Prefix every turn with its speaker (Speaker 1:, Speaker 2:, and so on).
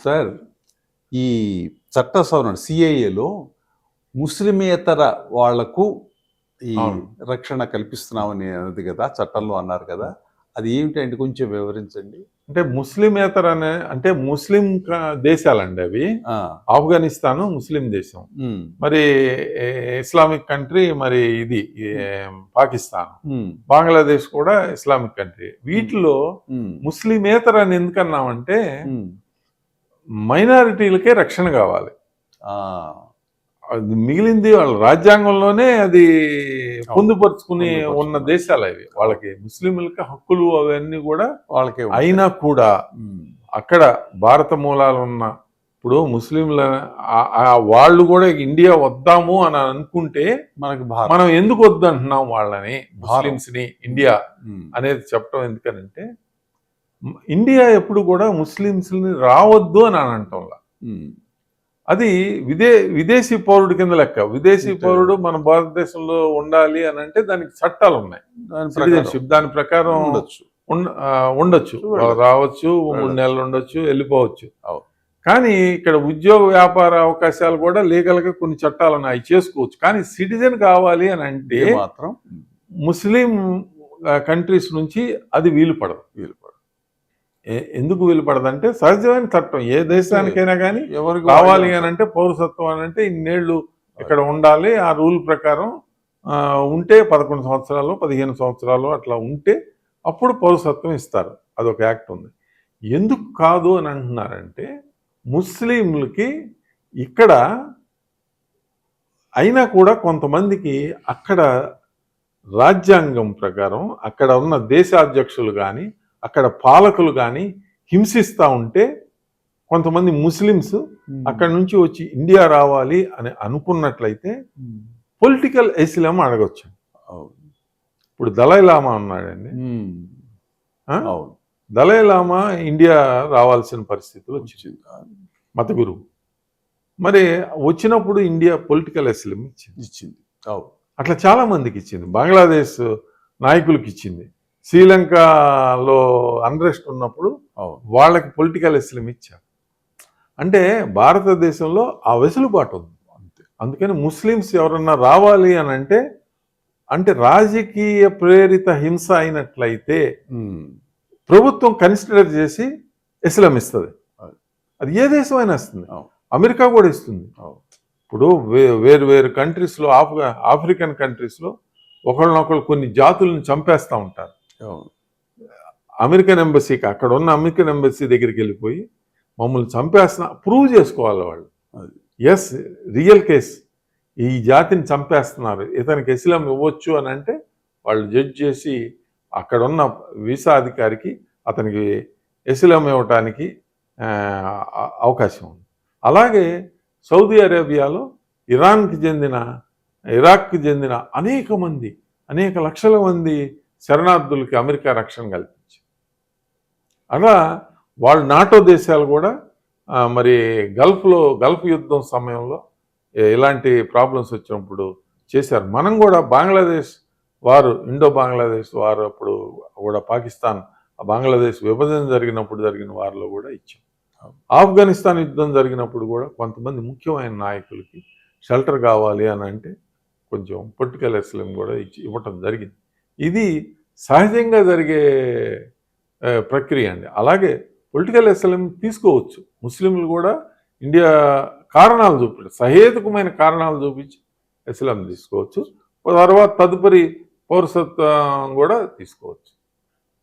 Speaker 1: Sir, ఈ చట్ట సవరణ సిఏఏలో ముస్లిమేతర వాళ్లకు ఈ రక్షణ కల్పిస్తున్నామని అన్నది కదా, చట్టంలో అన్నారు కదా, అది ఏమిటంటే కొంచెం వివరించండి.
Speaker 2: అంటే ముస్లిమేతర అంటే ముస్లిం దేశాలండి అవి. ఆఫ్ఘనిస్తాన్ ముస్లిం దేశం, మరి ఇస్లామిక్ కంట్రీ, మరి ఇది పాకిస్తాన్, బంగ్లాదేశ్ కూడా ఇస్లామిక్ కంట్రీ. వీటిలో ముస్లిమేతర అని ఎందుకన్నామంటే మైనారిటీలకే రక్షణ కావాలి. అది మిగిలింది వాళ్ళ రాజ్యాంగంలోనే అది పొందుపరుచుకుని ఉన్న దేశాలు అవి. వాళ్ళకి ముస్లింలకి హక్కులు అవన్నీ కూడా వాళ్ళకి అయినా కూడా అక్కడ భారత మూలాలు ఉన్న ఇప్పుడు ముస్లింల వాళ్ళు కూడా ఇండియా వద్దాము అని అనుకుంటే మనం ఎందుకు వద్దంటున్నాం వాళ్ళని, ముస్లిమ్స్ ని ఇండియా అనేది చెప్పడం ఎందుకనంటే ఇండియా ఎప్పుడు కూడా ముస్లిమ్స్ని రావద్దు అని అంటంలా. అది విదేశీ పౌరుడి కింద లెక్క. విదేశీ పౌరుడు మన భారతదేశంలో ఉండాలి అని అంటే దానికి చట్టాలు ఉన్నాయి, సిటిజన్షిప్. దాని ప్రకారం ఉండొచ్చు, రావచ్చు, 3 నెలలు ఉండొచ్చు, వెళ్ళిపోవచ్చు. కానీ ఇక్కడ ఉద్యోగ వ్యాపార అవకాశాలు కూడా లీగల్ గా కొన్ని చట్టాలు ఉన్నాయి, అవి చేసుకోవచ్చు. కానీ సిటిజన్ కావాలి అని అంటే మాత్రం ముస్లిం కంట్రీస్ నుంచి అది వీలు పడదు. ఎందుకు వీలుపడదంటే సహజమైన చట్టం. ఏ దేశానికైనా కానీ ఎవరికి కావాలి అని అంటే పౌరసత్వం అని అంటే ఇన్నేళ్లు ఇక్కడ ఉండాలి. ఆ రూల్ ప్రకారం ఉంటే 11 సంవత్సరాలు 15 సంవత్సరాలు అట్లా ఉంటే అప్పుడు పౌరసత్వం ఇస్తారు. అదొక యాక్ట్ ఉంది. ఎందుకు కాదు అని అంటున్నారంటే ముస్లింలకి ఇక్కడ అయినా కూడా కొంతమందికి అక్కడ రాజ్యాంగం ప్రకారం అక్కడ ఉన్న దేశాధ్యక్షులు కానీ అక్కడ పాలకులు కానీ హింసిస్తూ ఉంటే కొంతమంది ముస్లిమ్స్ అక్కడ నుంచి వచ్చి ఇండియా రావాలి అని అనుకున్నట్లయితే పొలిటికల్ అసిలం అడగొచ్చు. ఇప్పుడు దలైలామా ఉన్నాడండి, దలైలామా ఇండియా రావాల్సిన పరిస్థితులు వచ్చింది, మత గురువు. మరి వచ్చినప్పుడు ఇండియా పొలిటికల్ అసిలం ఇచ్చింది. అట్లా చాలా మందికి ఇచ్చింది, బంగ్లాదేశ్ నాయకులకి ఇచ్చింది. శ్రీలంకలో అన్రెస్ట్ ఉన్నప్పుడు వాళ్ళకి పొలిటికల్ అసిలం ఇచ్చారు. అంటే భారతదేశంలో ఆ వెసులుబాటు ఉంది అంతే. అందుకని ముస్లిమ్స్ ఎవరన్నా రావాలి అని అంటే రాజకీయ ప్రేరిత హింస అయినట్లయితే ప్రభుత్వం కన్సిడర్ చేసి అసిలం ఇస్తుంది. అది ఏ దేశం అయినా ఇస్తుంది, అమెరికా కూడా ఇస్తుంది. ఇప్పుడు వేరు కంట్రీస్లో ఆఫ్రికన్ కంట్రీస్లో ఒకళ్ళనొకళ్ళు కొన్ని జాతులను చంపేస్తూ ఉంటారు. అమెరికన్ ఎంబసీకి అక్కడ ఉన్న అమెరికన్ ఎంబసీ దగ్గరికి వెళ్ళిపోయి మమ్మల్ని చంపేస్తున్నా ప్రూవ్ చేసుకోవాలి వాళ్ళు. ఎస్, రియల్ కేస్, ఈ జాతిని చంపేస్తున్నారు, ఇతనికి అసిలం ఇవ్వచ్చు అని అంటే వాళ్ళు జడ్జ్ చేసి అక్కడ ఉన్న వీసా అధికారికి అతనికి అసిలం ఇవ్వటానికి అవకాశం ఉంది. అలాగే సౌదీ అరేబియాలో ఇరాక్కి చెందిన అనేక లక్షల మంది శరణార్థులకి అమెరికా రక్షణ కల్పించింది. అలా వాళ్ళు నాటో దేశాలు కూడా మరి గల్ఫ్ యుద్ధం సమయంలో ఇలాంటి ప్రాబ్లమ్స్ వచ్చినప్పుడు చేశారు. మనం కూడా బంగ్లాదేశ్ వారు, ఇండో బంగ్లాదేశ్ వారు అప్పుడు కూడా పాకిస్తాన్ బంగ్లాదేశ్ విభజన జరిగిన వారిలో కూడా ఇచ్చాం. ఆఫ్ఘనిస్తాన్ యుద్ధం జరిగినప్పుడు కూడా కొంతమంది ముఖ్యమైన నాయకులకి షెల్టర్ కావాలి అని అంటే కొంచెం పొలిటికల్ అసిలం కూడా ఇవ్వటం జరిగింది. ఇది సహజంగా జరిగే ప్రక్రియ అండి. అలాగే పొలిటికల్ అసిలం తీసుకోవచ్చు ముస్లింలు కూడా. ఇండియా కారణాలు సహేతుకమైన కారణాలు చూపించి అసిలం తీసుకోవచ్చు. తర్వాత తదుపరి పౌరసత్వం కూడా తీసుకోవచ్చు.